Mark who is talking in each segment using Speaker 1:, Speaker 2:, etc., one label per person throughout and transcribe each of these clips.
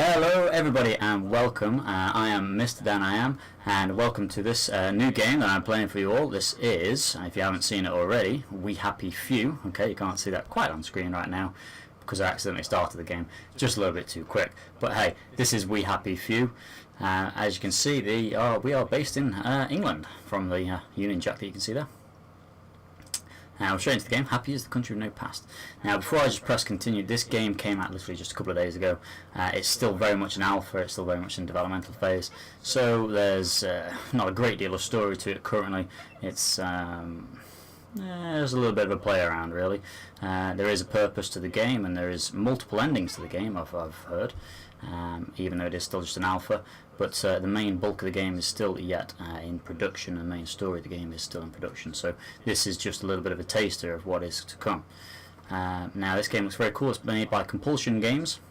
Speaker 1: Hello everybody and welcome. I am Mr. Dan I Am, and welcome to this new game that I'm playing for you all. This is, if you haven't seen it already, We Happy Few. Okay, you can't see that quite on screen right now because I accidentally started the game just a little bit too quick. But hey, this is We Happy Few. As you can see, we are based in England from the Union Jack that you can see there. Now, straight into the game. Happy is the country of no past. Now, before I just press continue, this game came out literally just a couple of days ago. It's still very much an alpha. It's still very much in developmental phase. So there's not a great deal of story to it currently. It's there's a little bit of a play around, really. There is a purpose to the game, and there is multiple endings to the game, I've heard, even though it is still just an alpha. But the main bulk of the game is still yet in production, and the main story of the game is still in production. So this is just a little bit of a taster of what is to come. Now, this game looks very cool. It's made by Compulsion Games,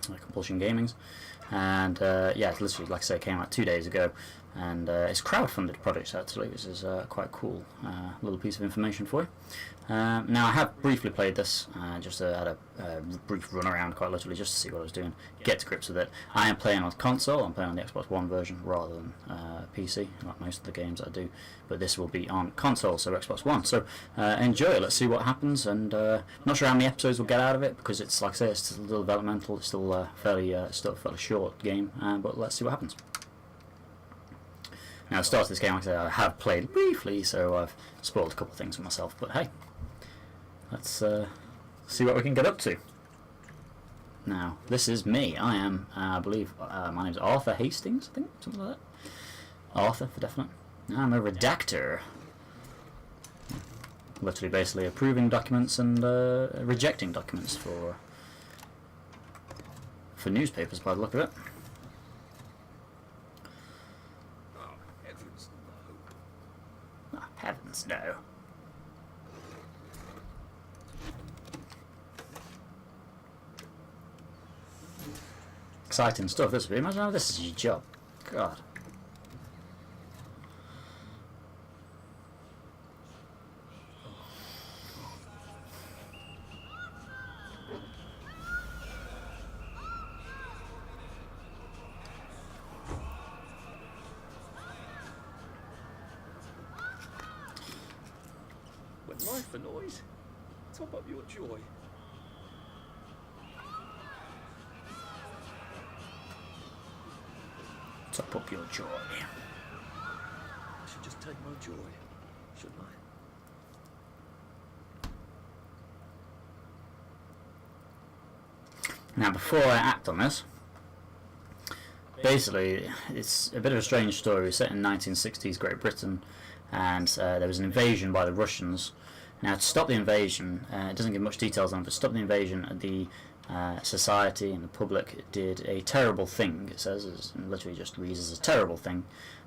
Speaker 1: Compulsion Gamings, and yeah, it's literally, like I say, came out 2 days ago, and it's a crowdfunded project actually, which is quite cool. Little piece of information for you. Now, I have briefly played this, just had a brief run around, quite literally, just to see what I was doing, get to grips with it. I am playing on console. I'm playing on the Xbox One version rather than PC, like most of the games I do, but this will be on console, so Xbox One. So enjoy it. Let's see what happens, and not sure how many episodes we'll get out of it, because it's, like I say, it's still developmental. It's still fairly short game, but let's see what happens. Now, the start of this game, like I said, I have played briefly, so I've spoiled a couple of things for myself, but hey, let's see what we can get up to. Now, this is me. I am, I believe, my name's Arthur Hastings, I think, something like that. Arthur, for definite. I'm a redactor. Literally, basically, approving documents and rejecting documents for newspapers, by the look of it. Heavens no. Exciting stuff this would be. Imagine how this is your job. God.
Speaker 2: When life annoys, top up your joy.
Speaker 1: Top up your joy.
Speaker 2: I should just take my joy, shouldn't I?
Speaker 1: Now, before I act on this, basically, it's a bit of a strange story. It's set in 1960s Great Britain, and there was an invasion by the Russians. Now, to stop the invasion, it doesn't give much details on it, but to stop the invasion, the society and the public did a terrible thing. It says, it literally just reads as a terrible thing,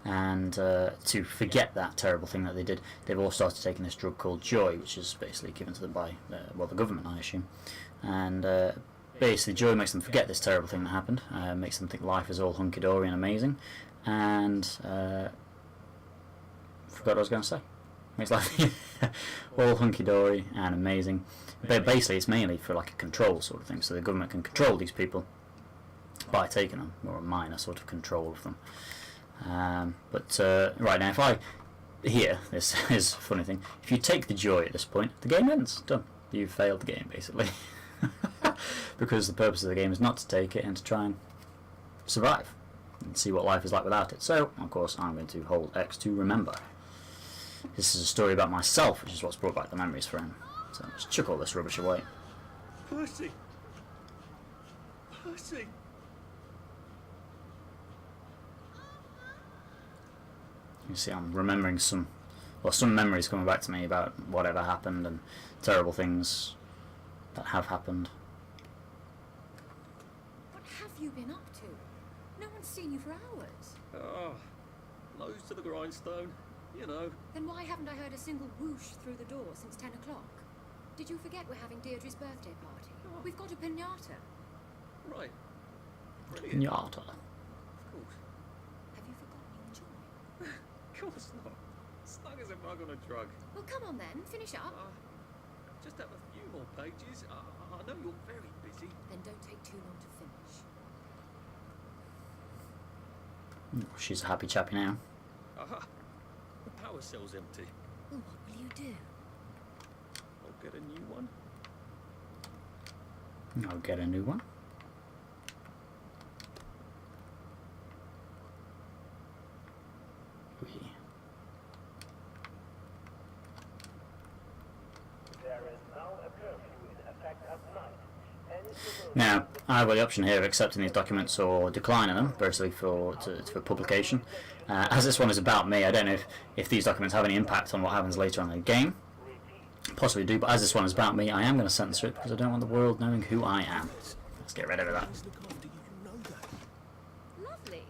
Speaker 1: and to forget that terrible thing that they did, they've all started taking this drug called joy, which is basically given to them by well, the government, I assume, and basically joy makes them forget this terrible thing that happened, makes them think life is all hunky-dory and amazing, and forgot what I was going to say. Makes life all hunky-dory and amazing. But basically it's mainly for like a control sort of thing, so the government can control these people by taking them, or a minor sort of control of them. But right now, if I here, this is a funny thing, if you take the joy at this point, the game ends. Done. You've failed the game, basically. Because the purpose of the game is not to take it and to try and survive and see what life is like without it. So, of course, I'm going to hold X to remember. This is a story about myself, which is what's brought back the memories for him. So let's chuck all this rubbish away.
Speaker 2: Percy! Percy!
Speaker 1: You see, I'm remembering some memories coming back to me about whatever happened and terrible things that have happened.
Speaker 3: What have you been up to? No one's seen you for hours.
Speaker 2: Ah, nose to the grindstone, you know.
Speaker 3: Then why haven't I heard a single whoosh through the door since 10 o'clock? Did you forget we're having Deirdre's birthday party?
Speaker 2: Oh.
Speaker 3: We've got a piñata.
Speaker 2: Right. Brilliant.
Speaker 1: Pinata.
Speaker 2: Of course.
Speaker 3: Have you forgotten your joy?
Speaker 2: Of course not. Snug as a bug on a drug.
Speaker 3: Well, come on then, finish up.
Speaker 2: Just have a few more pages. I know you're very busy.
Speaker 3: Then don't take too long to finish.
Speaker 1: She's a happy chappy now.
Speaker 2: Aha! The power cell's empty.
Speaker 3: Well, what will you do?
Speaker 2: I'll get a new one.
Speaker 1: I'll get a new one. Whee.
Speaker 4: There is now a curfew in effect at night.
Speaker 1: Now, I have got the option here of accepting these documents or declining them, basically for publication. As this one is about me, I don't know if these documents have any impact on what happens later on in the game. Possibly do, but as this one is about me, I am going to censor it because I don't want the world knowing who I am. Let's get rid of that.
Speaker 2: Please look after you, you know that.
Speaker 3: Lovely.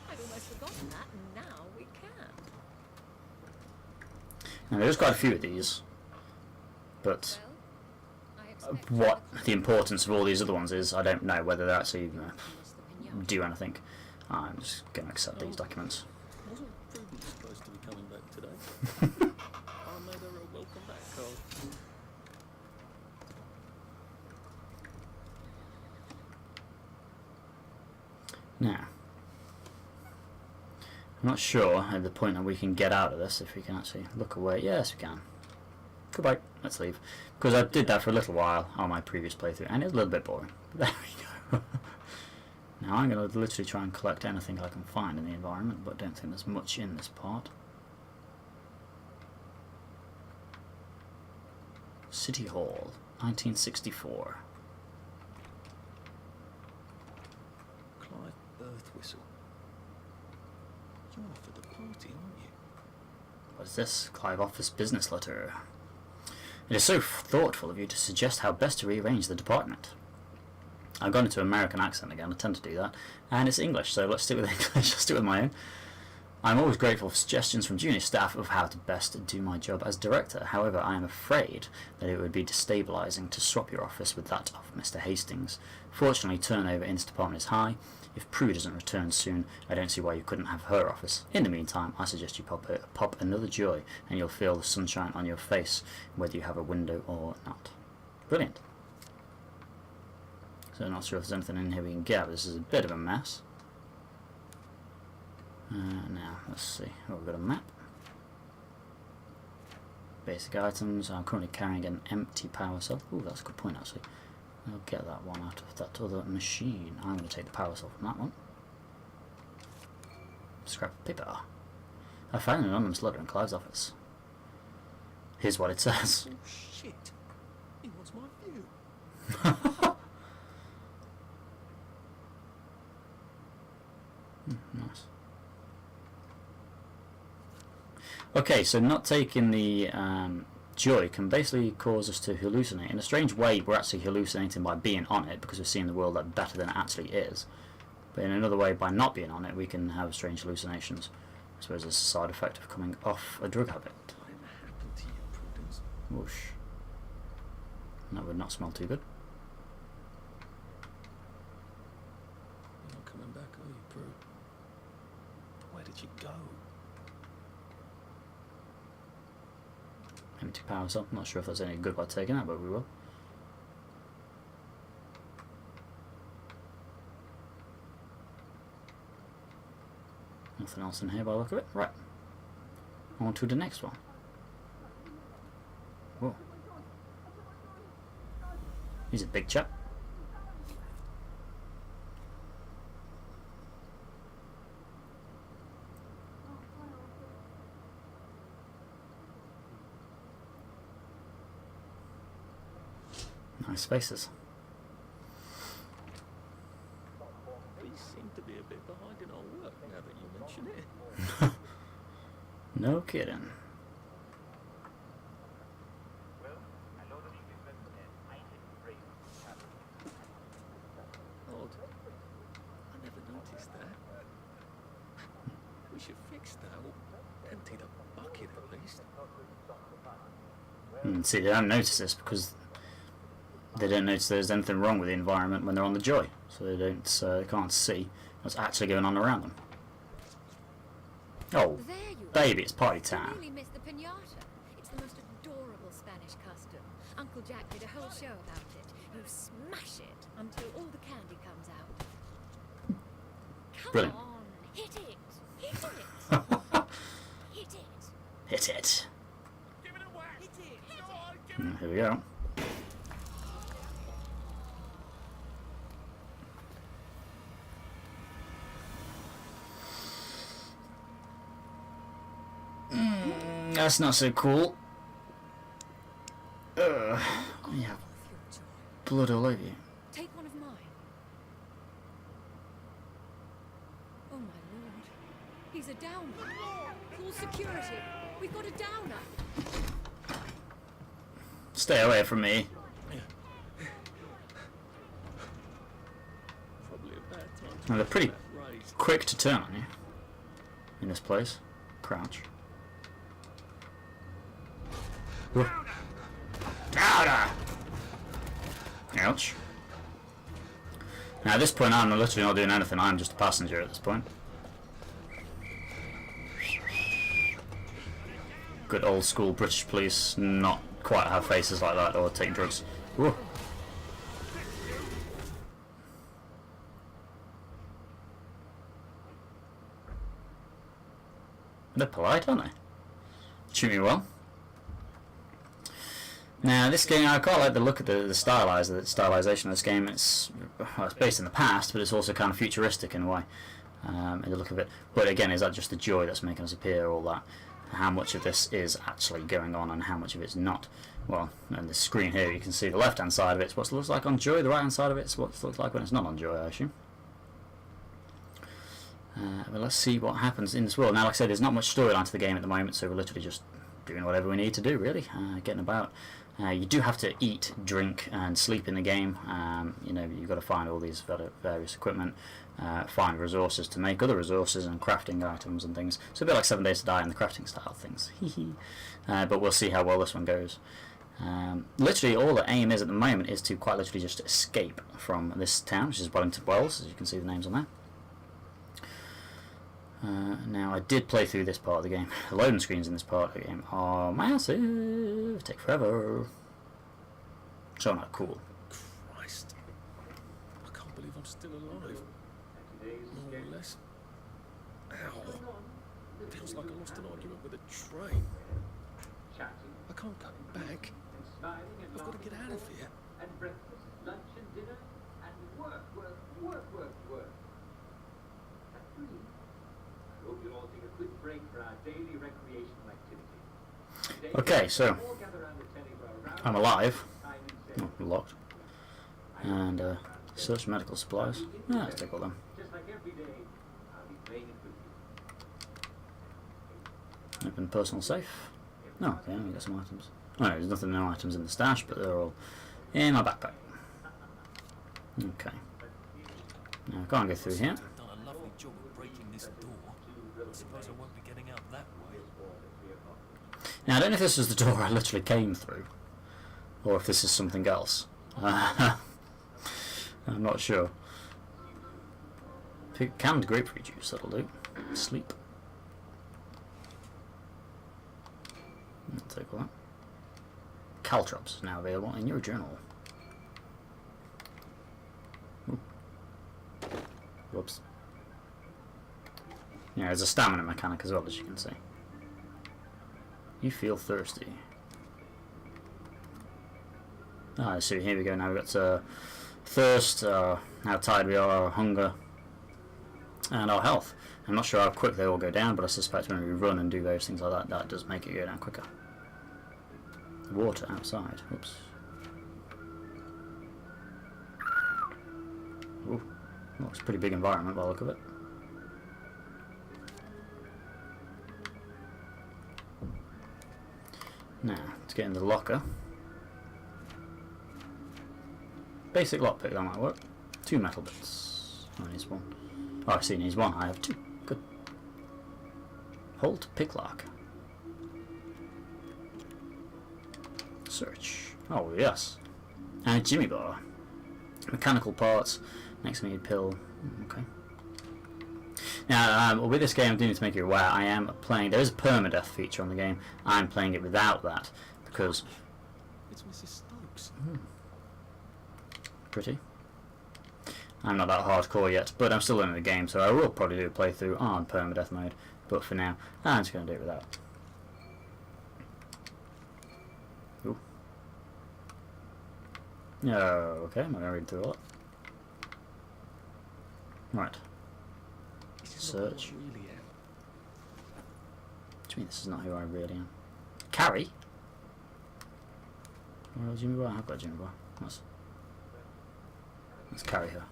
Speaker 3: I'd almost forgotten that, and now we can.
Speaker 1: Now, there's quite a few of these, but
Speaker 3: Well, I expect
Speaker 1: what the importance of all these other ones is, I don't know whether they actually
Speaker 3: Miss the pinata.
Speaker 1: do anything. I'm just going to accept these documents.
Speaker 2: Wasn't Prudence supposed to be coming back today? I made her a welcome back card.
Speaker 1: Now, I'm not sure at the point that we can get out of this, if we can actually look away. Yes, we can. Goodbye. Let's leave. Because I did that for a little while on my previous playthrough, and it was a little bit boring. There we go. Now I'm going to literally try and collect anything I can find in the environment, but don't think there's much in this part. City Hall, 1964.
Speaker 2: Clive Birthwhistle. You're for the party, aren't you?
Speaker 1: What is this? Clive Office Business Letter. It is so thoughtful of you to suggest how best to rearrange the department. I've gone into American accent again, I tend to do that, and it's English, so let's stick with English, I'll stick with my own. I'm always grateful for suggestions from junior staff of how to best do my job as director. However, I am afraid that it would be destabilising to swap your office with that of Mr. Hastings. Fortunately, turnover in this department is high. If Prue doesn't return soon, I don't see why you couldn't have her office. In the meantime, I suggest you pop another Joy, and you'll feel the sunshine on your face, whether you have a window or not. Brilliant. So I'm not sure if there's anything in here we can get, but this is a bit of a mess. Now, let's see. Oh, we've got a map. Basic items. I'm currently carrying an empty power cell. Ooh, that's a good point, actually. I'll get that one out of that other machine. I'm going to take the power cell from that one. Scrap of paper. I found an anonymous letter in Clive's office. Here's what it says.
Speaker 2: Oh shit! He wants my view.
Speaker 1: Nice. Okay, so not taking the Joy can basically cause us to hallucinate. In a strange way, we're actually hallucinating by being on it because we're seeing the world that better than it actually is. But in another way, by not being on it, we can have strange hallucinations. I suppose it's a side effect of coming off a drug habit.
Speaker 2: Whatever happened to you, Prudence?
Speaker 1: Whoosh. That would not smell too good.
Speaker 2: You're not coming back, are you, Prue? But where did you go?
Speaker 1: Empty power cell. Not sure if that's any good by taking that, but we will. Nothing else in here by the look of it. Right. On to the next one. Whoa. He's a big chap. Nice faces.
Speaker 2: We seem to be a bit behind in our work now that you mention it.
Speaker 1: No kidding.
Speaker 2: Odd. I never noticed that. We should fix that, or empty the bucket at least.
Speaker 1: See, they don't notice this because they don't notice there's anything wrong with the environment when they're on the Joy, so they don't, they can't see what's actually going on around them. Oh,
Speaker 3: There you
Speaker 1: baby, it's party
Speaker 3: You
Speaker 1: time.
Speaker 3: really missed the pinata. It's the most adorable Spanish custom. Uncle Jack did a whole show about it. You smash it until all the candy comes out. Come
Speaker 1: Brilliant.
Speaker 3: on, hit it.
Speaker 1: Hit it. Here we go. That's not so cool. You have blood all over you.
Speaker 3: Take one of mine. Oh my lord. He's a downer. Full security. We've got a downer.
Speaker 1: Stay away from me.
Speaker 2: Probably a bad time to
Speaker 1: Well, they're pretty
Speaker 2: get raised.
Speaker 1: quick to turn on you in this place. Crouch. Downer! Ouch. Now at this point I'm literally not doing anything, I'm just a passenger at this point. Good old school British police, not quite have faces like that or take drugs. Whoa. They're polite, aren't they? Treat me well. Now, this game, I quite like the look of the stylization of this game. It's based in the past, but it's also kind of futuristic in a way, in the look of it. But again, is that just the joy that's making us appear, all that? How much of this is actually going on and how much of it's not? Well, on the screen here, you can see the left-hand side of it's what it looks like on Joy, the right-hand side of it's what it looks like when it's not on Joy, I assume. But let's see what happens in this world. Now, like I said, there's not much storyline to the game at the moment, so we're literally just doing whatever we need to do, really, getting about. You do have to eat, drink, and sleep in the game. You know, you've got to find all these various equipment, find resources to make other resources and crafting items and things. So a bit like 7 Days to Die in the crafting style things. But we'll see how well this one goes. Literally, all the aim is at the moment is to quite literally just escape from this town, which is Wellington Wells, as you can see the names on there. Now, I did play through this part of the game. The loading screens in this part of the game are massive, take forever. So not cool.
Speaker 2: Christ. I can't believe I'm still alive. More or less. Ow. Feels like I lost an argument with a train. I can't go back. I've got to get out of here.
Speaker 4: And breakfast, lunch and dinner, and work. At 3. I hope you'll all take a quick break for our daily recreational activity. Today,
Speaker 1: Okay, so
Speaker 4: we'll all gather around the telly for a round
Speaker 1: I'm alive.
Speaker 4: time in
Speaker 1: Oh, locked. And search medical supplies. Yeah, let's take all them.
Speaker 4: Just like every day, I'll be playing it with you.
Speaker 1: Open personal safe. No, okay, we got some items. Oh, there's nothing, no items in the stash, but they're all in my backpack. Okay. Now I can't go through here.
Speaker 2: I've done a lovely job of breaking this door. I suppose I won't be getting out that way.
Speaker 1: Now I don't know if this is the door I literally came through, or if this is something else. I'm not sure. Canned grapefruit juice, that'll do. Sleep. I'll take all that. Caltrops is now available in your journal. Ooh. Whoops. Yeah, there's a stamina mechanic as well, as you can see. You feel thirsty. Ah, so here we go. Now we've got thirst, how tired we are, hunger, and our health. I'm not sure how quick they all go down, but I suspect when we run and do those things like that, that does make it go down quicker. Water outside. Oops. Ooh. Oh, it's a pretty big environment by the look of it. Now, let's get in the locker. Basic lockpick, that might work. 2 metal bits. Oh, needs 1. Oh, I see, needs 1. I have 2. Good. Hold to pick lock. Search. Oh, yes. And a Jimmy bar. Mechanical parts. Next we need pill. Okay. Now, with this game, I do need to make you aware, I am playing, there is a permadeath feature on the game. I'm playing it without that, because...
Speaker 2: It's Mrs. Stokes.
Speaker 1: Pretty. I'm not that hardcore yet, but I'm still learning the game, so I will probably do a playthrough on permadeath mode. But for now, I'm just going to do it without. Okay, I'm not going to read through all that. Right.
Speaker 2: This is not who I
Speaker 1: Search.
Speaker 2: really am.
Speaker 1: What do you mean this is not who I really am? Carrie? Well, Jimmy Boy? I've got Jimmy Boy. Let's carry her.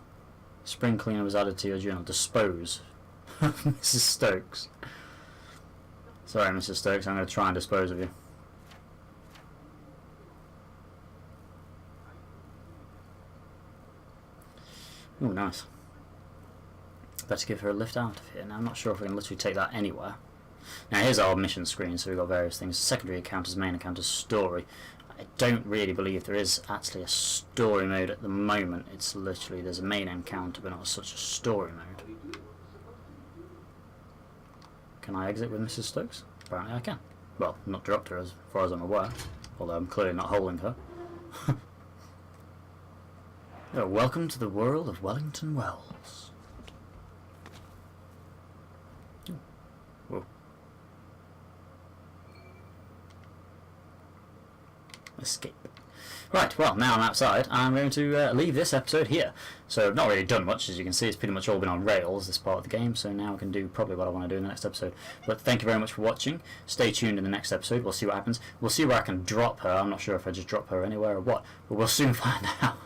Speaker 1: Spring cleaner was added to your journal. Dispose. Mrs. Stokes. Sorry, Mrs. Stokes, I'm going to try and dispose of you. Oh, nice. Better give her a lift out of here. Now, I'm not sure if we can literally take that anywhere. Now, here's our mission screen, so we've got various things. Secondary encounters, main encounters, story. I don't really believe there is actually a story mode at the moment. It's literally, there's a main encounter, but not such a story mode. Can I exit with Mrs. Stokes? Apparently I can. Well, not dropped her as far as I'm aware, although I'm clearly not holding her. Oh, welcome to the world of Wellington Wells. Whoa. Escape. Right, well, now I'm outside. I'm going to leave this episode here. So I've not really done much, as you can see. It's pretty much all been on rails, this part of the game. So now I can do probably what I want to do in the next episode. But thank you very much for watching. Stay tuned in the next episode. We'll see what happens. We'll see where I can drop her. I'm not sure if I just drop her anywhere or what. But we'll soon find out.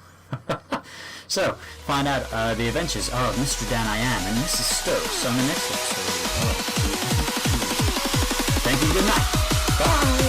Speaker 1: So, find out the adventures of Mr. Dan I Am and Mrs. Stokes on the next episode. Thank you, good night. Bye.